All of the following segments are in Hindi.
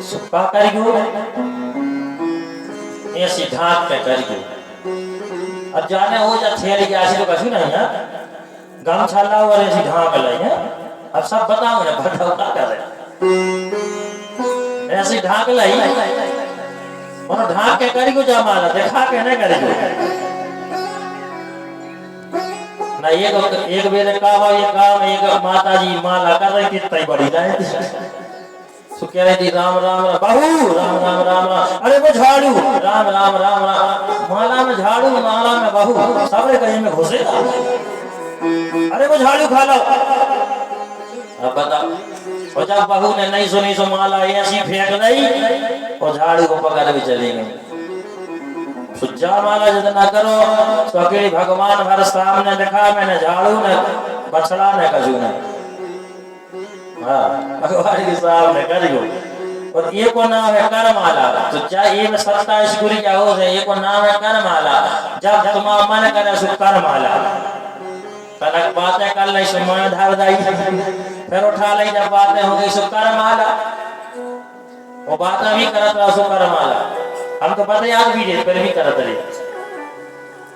सुखा करियो ऐसी ढाक पे करियो। अब जाने हो जा थेली जासी तो कछु नहीं है गमछाला और ऐसी ढाक ले है। अब सब बताओ ना बताओ क्या कर रहे ऐसी ढाक लाई और ढाक के करियो जा माला देखा के नहीं करियो ना। एक बेरे का हो ये काम एक माता जी माला कर रही थी तई बड़ी जाए तो कह रही थी राम राम राम बहू राम राम राम राम अरे वो झाड़ू राम राम राम राम माला में झाड़ू माला में बहू सब कहीं में घुसेगा। अरे वो झाड़ू खा लो। अब बता और जब बहू ने नहीं सुनी सो माला ऐसी फेंक रही और झाड़ू को पकड़ भी चली गई। सुजा माला जितना करो तो अकेले भगवान भर सामने देखा मैंने झाड़ू ने बछड़ा ने कजू ने भगवान के सामने करियो। और ये को नाम है करमाला। तो जा ये में 27 गुरी क्या हो है ये को नाम है करमाला। जब तुम्हारा मन करे सो करमाला तलक बातें कर ले सो मन धार दाई फिर उठा ले जब बातें हो गई सो करमाला वो बातें भी करत रहा सो करमाला। हम तो पता याद भी दे फिर भी करत रहे।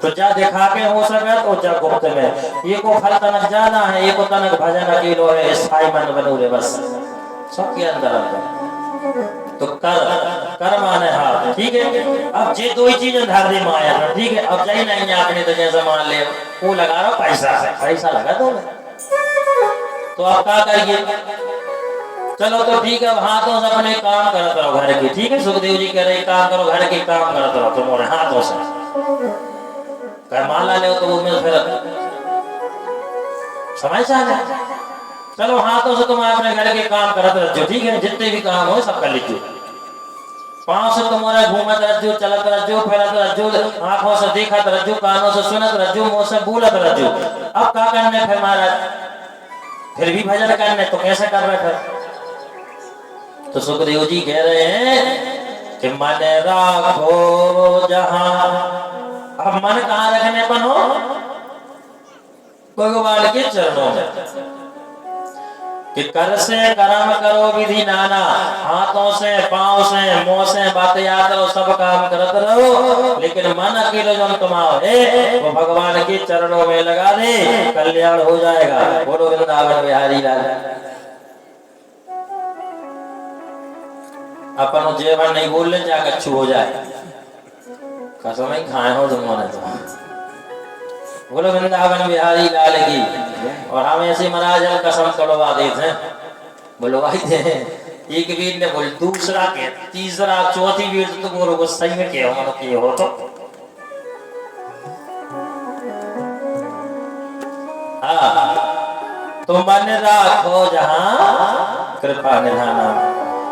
तो जा दिखा के हो सके तो जा गुप्त में ये को फल तनक जाना है ये को तनक भजन अकेलो है स्थाई मन बनो रे बस सबके अंदर अंदर। तो कर माने हाथ ठीक है। अब जे दो ही चीजें धर दी माया ठीक है। अब जाई नहीं आपने तो जैसा मान ले वो लगा रहा पैसा है पैसा लगा दो तो आप क्या करिए। चलो तो ठीक है हाथों से अपने काम करते रहो घर के ठीक है। सुखदेव जी कह रहे काम करो घर के काम करते रहो तुम्हारे हाथों से माला ले तो उसमें फिर समझ आ। चलो हाथों से तुम अपने घर के काम करते रहो ठीक है। जितने भी काम हो सब कर लीजिए। पांव से तुम्हारा घूमत रहो चलत रहो फिरत रहो आंखों से देखत रहो कानों से सुनत रहो मुंह से बोलत रहो। अब क्या करने फिर महाराज फिर भी भजन करने तो कैसे कर रहे थे। तो सुखदेव जी कह रहे हैं कि मन राखो जहां। अब मन कहाँ रखने पर हो भगवान के चरणों में कि कर से कर्म करो विधि नाना। हाथों से पांव से मुंह से बातें याद करो सब काम करते रहो लेकिन मन अकेले जो तुम्हारे वो भगवान के चरणों में लगा दे कल्याण हो जाएगा। बोलो वृंदावन बिहारी लाल। अपन जेवन नहीं बोल ले जा कच्छु हो जाए कसम ही खाए हो तुमने तो। बोलो वृंदावन बिहारी लाल की। और हम ऐसे महाराज हम कसम तोड़वा देते हैं बुलवाई थे एक वीर ने बोल दूसरा के तीसरा चौथी वीर तो बोलो को सही में क्या हो कि हो तो मन राखो जहां कृपा निधाना।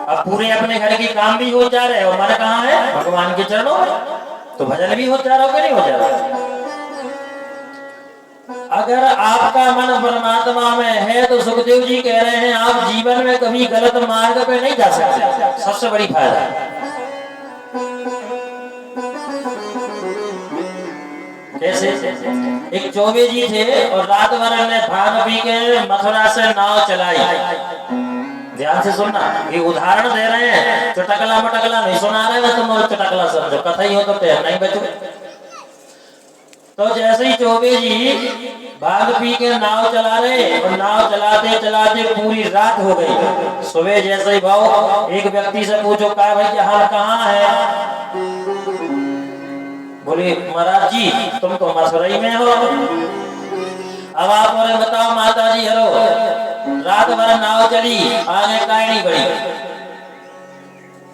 अब पूरे अपने घर के काम भी हो जा रहे हो मन कहाँ है भगवान के चरणों में तो भजन भी हो जा रहा हो कि नहीं हो जा रहा। अगर आपका मन परमात्मा में है तो सुखदेव जी कह रहे हैं आप जीवन में कभी गलत मार्ग पे नहीं जा सकते। सबसे बड़ी फायदा कैसे एक चौबे जी थे और रात भर ने भांग पी के मथुरा से नाव चलाई। ध्यान से सुनना ये उदाहरण दे रहे हैं चटकला मटकला नहीं सुना रहे हैं तुम चटकला समझो कथा ही हो तो तैयार नहीं बचो। तो जैसे ही चौबे जी भांग पी के नाव चला रहे और नाव चलाते चलाते पूरी रात हो गई। सुबह जैसे ही भाव एक व्यक्ति से पूछो कहा भाई हम कहाँ है। बोले महाराज जी तुम तो मथुरई में हो। अब आप बोले बताओ माता जी हरो रात भर नाव चली आगे काहे नहीं बढ़ी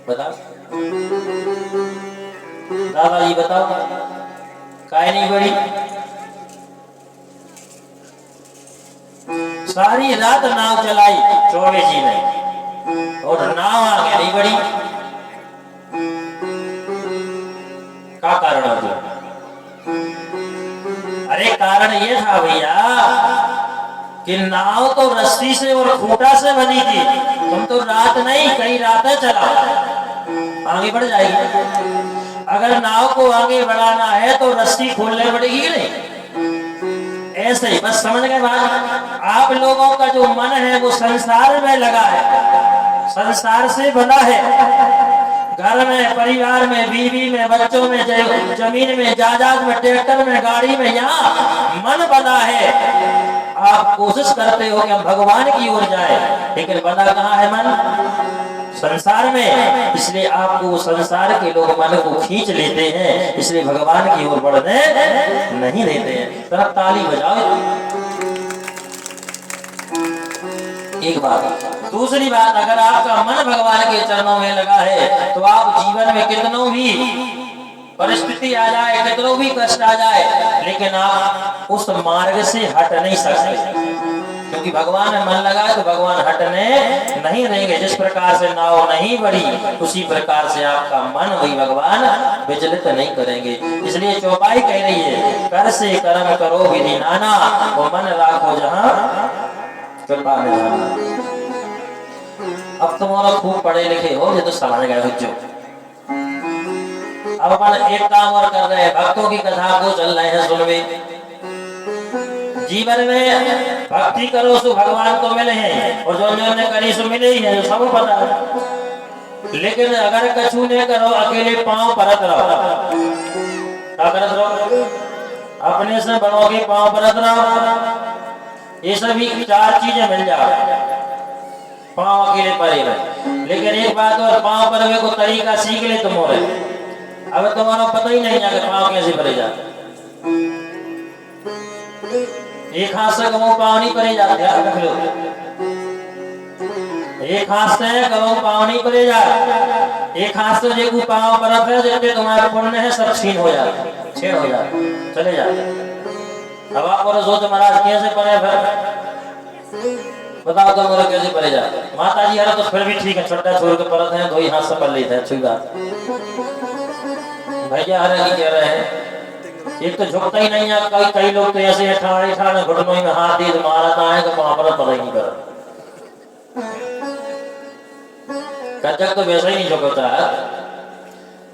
बताओ दादा जी बताओ काहे नहीं बढ़ी। सारी रात नाव चलाई चौबे जी ने और नाव आगे नहीं बढ़ी। क्या कारण हो अरे कारण ये था भैया कि नाव तो रस्सी से और खूंटा से बनी थी। तुम तो रात नहीं कई रातें चला आगे बढ़ जाएगी। अगर नाव को आगे बढ़ाना है तो रस्सी खोलने पड़ेगी कि नहीं। ऐसे ही बस समझ गए बात। आप लोगों का जो मन है वो संसार में लगा है संसार से बंधा है, घर में, परिवार में, बीवी में, बच्चों में, जमीन में, जायदाद में, ट्रैक्टर में, गाड़ी में, यहाँ मन बंधा है। आप कोशिश करते हो कि हम भगवान की ओर जाए, लेकिन बंधा कहाँ है मन? संसार में। इसलिए आपको संसार के लोग मन को खींच लेते हैं, इसलिए भगवान की ओर बढ़ने नहीं देते हैं। तरफ ताली बजाओ। एक बात। दूसरी बात, अगर आपका मन भगवान के चरणों में लगा है तो आप जीवन में कितनों भी परिस्थिति आ जाए, कितनों भी कष्ट आ जाए, लेकिन आप उस मार्ग से हट नहीं सकते, क्योंकि भगवान में मन लगा तो भगवान हटने नहीं देंगे। जिस प्रकार से नाव नहीं बढ़ी, उसी प्रकार से आपका मन वही भगवान विचलित नहीं करेंगे। इसलिए चौपाई कह रही है, कर से कर्म करो विधि नाना, वो मन राखो जहां कृपा निधाना। अब तुम्हारा खूब पढ़े लिखे हो, ये तो समझ गए हो। जो अब अपन एक काम और कर रहे हैं, भक्तों की कथा को चल रहे हैं सुनवे। जीवन में भक्ति करो सो भगवान को मिले हैं, और जो ने करी सो मिले ही है, सबको पता है। लेकिन अगर कछु नहीं करो, अकेले पांव परत रहो, क्या करत रहो? अपने से बड़ों के पांव परत रहो। ये सभी 4 चीजें मिल जाए, पांव अकेले परे रहे। लेकिन एक बात और, पांव परवे को तरीका सीख ले तुम। और अब तुम्हारा पता ही नहीं है कि पांव कैसे परे जाते। एक हाथ से कबो पांव नहीं परे जाते, रख लो। एक हाथ से कबो पांव नहीं परे जाते। एक हाथ से जो पांव परत है, जितने तुम्हारे पुण्य है सब छीन हो जाते, छीन हो जाते, चले जाते। अब आप सोचो महाराज कैसे परे, फिर बताओ तो मेरा कैसे परे जाते? माता जी हरा तो फिर भी ठीक है, छोटा छोड़ के परत है, 2 हाथ से पढ़ लेते हैं, अच्छी बात। भैया हरे की कह रहे हैं, एक तो झुकता ही नहीं है। कई लोग तो ऐसे ठाणे घुटनों में हाथ दे मारा है, तो वहां पर पता ही नहीं कर। कच्चक तो वैसा ही नहीं झुकता है।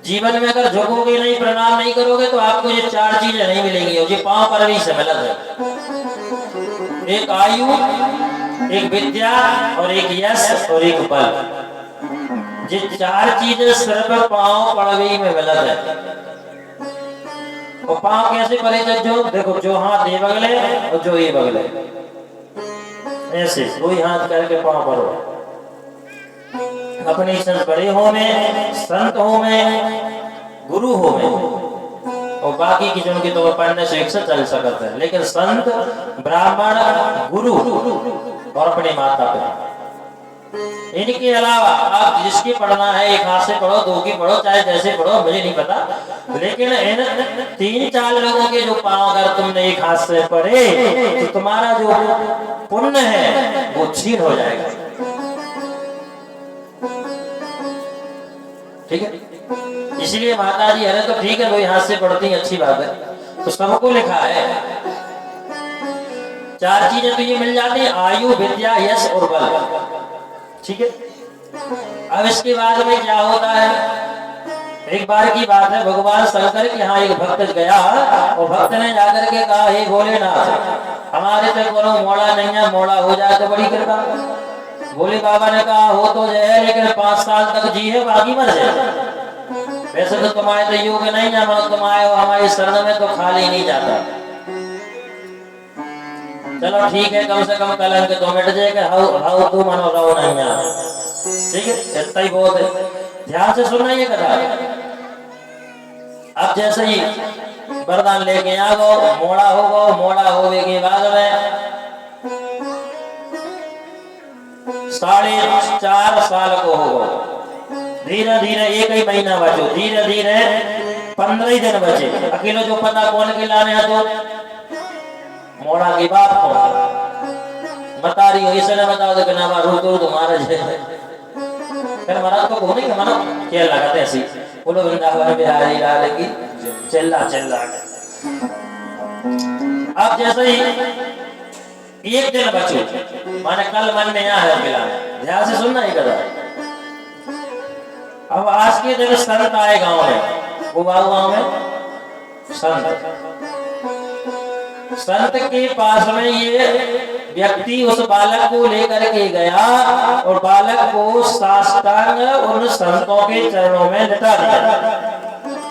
जीवन में अगर झुकोगे नहीं, प्रणाम नहीं करोगे, तो आपको ये 4 चीजें नहीं मिलेंगी, और ये पांव पर भी से मिलत है। एक आयु, एक विद्या, और एक यश, और एक बल। ये 4 चीजें सिर्फ पांव पड़वी में मिलत है। और पांव कैसे परे? जो देखो, जो हाथ ये बगले और जो ये बगले, ऐसे 2 हाथ करके पांव परो। अपने संत बड़े हो में, संत हो में, गुरु हो में, और बाकी की जो उनकी तो पढ़ने से एक से चल सकते हैं। लेकिन संत, ब्राह्मण, गुरु और अपने माता पिता, इनके अलावा आप जिसकी पढ़ना है, एक हाथ से पढ़ो, 2 की पढ़ो, चाहे जैसे पढ़ो, मुझे नहीं पता। लेकिन इन 3-4 लोगों के जो पांव अगर तुमने एक हाथ से पढ़े, तो तुम्हारा जो पुण्य है वो छीन हो जाएगा। ठीक है? इसलिए माता जी अरे तो ठीक है, 2 हाथ से पढ़ती हैं, अच्छी बात है, तो सबको लिखा है। 4 चीजें तो ये मिल जाती है, आयु, विद्या, यश और बल। ठीक है? अब इसके बाद में क्या होता है? एक बार की बात है, भगवान शंकर के यहाँ एक भक्त गया, और भक्त ने जाकर के कहा, हे भोलेनाथ, हमारे पे कोनो मोड़ा नहीं है, मोड़ा हो जाए तो बड़ी कृपा। भोले बाबा ने कहा, हो तो जाए, लेकिन 5 साल तक जी है, बाकी मर जाए। वैसे तो तुम्हारे तो योग नहीं है, तुम आए हो हमारी शरण में, तो खाली नहीं जाता। चलो ठीक है, कम से कम कलंक तो मिट जाएगा, हाउ तू मनो रहो नहीं यहाँ। ठीक है, इतना ही बहुत है। ध्यान से सुनना ये कथा। अब जैसे ही वरदान लेके आ गो, मोड़ा हो गो, मोड़ा होने के बाद में 4.5 साल को हो गो। धीरे धीरे 1 ही महीना बचो, धीरे धीरे 15 दिन बचे। अकेले जो पता कौन के लाने है, तो मोड़ा की बाप को बता रही हो, इसने बताओ तो बिना रुको तुम्हारा फिर महाराज को होने के मनो क्या लगाते ऐसी बोलो, वृंदावन बिहारी लाल की चिल्ला चिल्ला। अब जैसे ही 1 दिन बचो, माने कल मन में यहाँ है मिला, ध्यान से सुनना ही कदा। अब आज के दिन संत आए गांव में, वो गांव में संत के पास में ये व्यक्ति उस बालक को लेकर के गया और बालक को साष्टांग उन संतों के चरणों में लिटा दिया।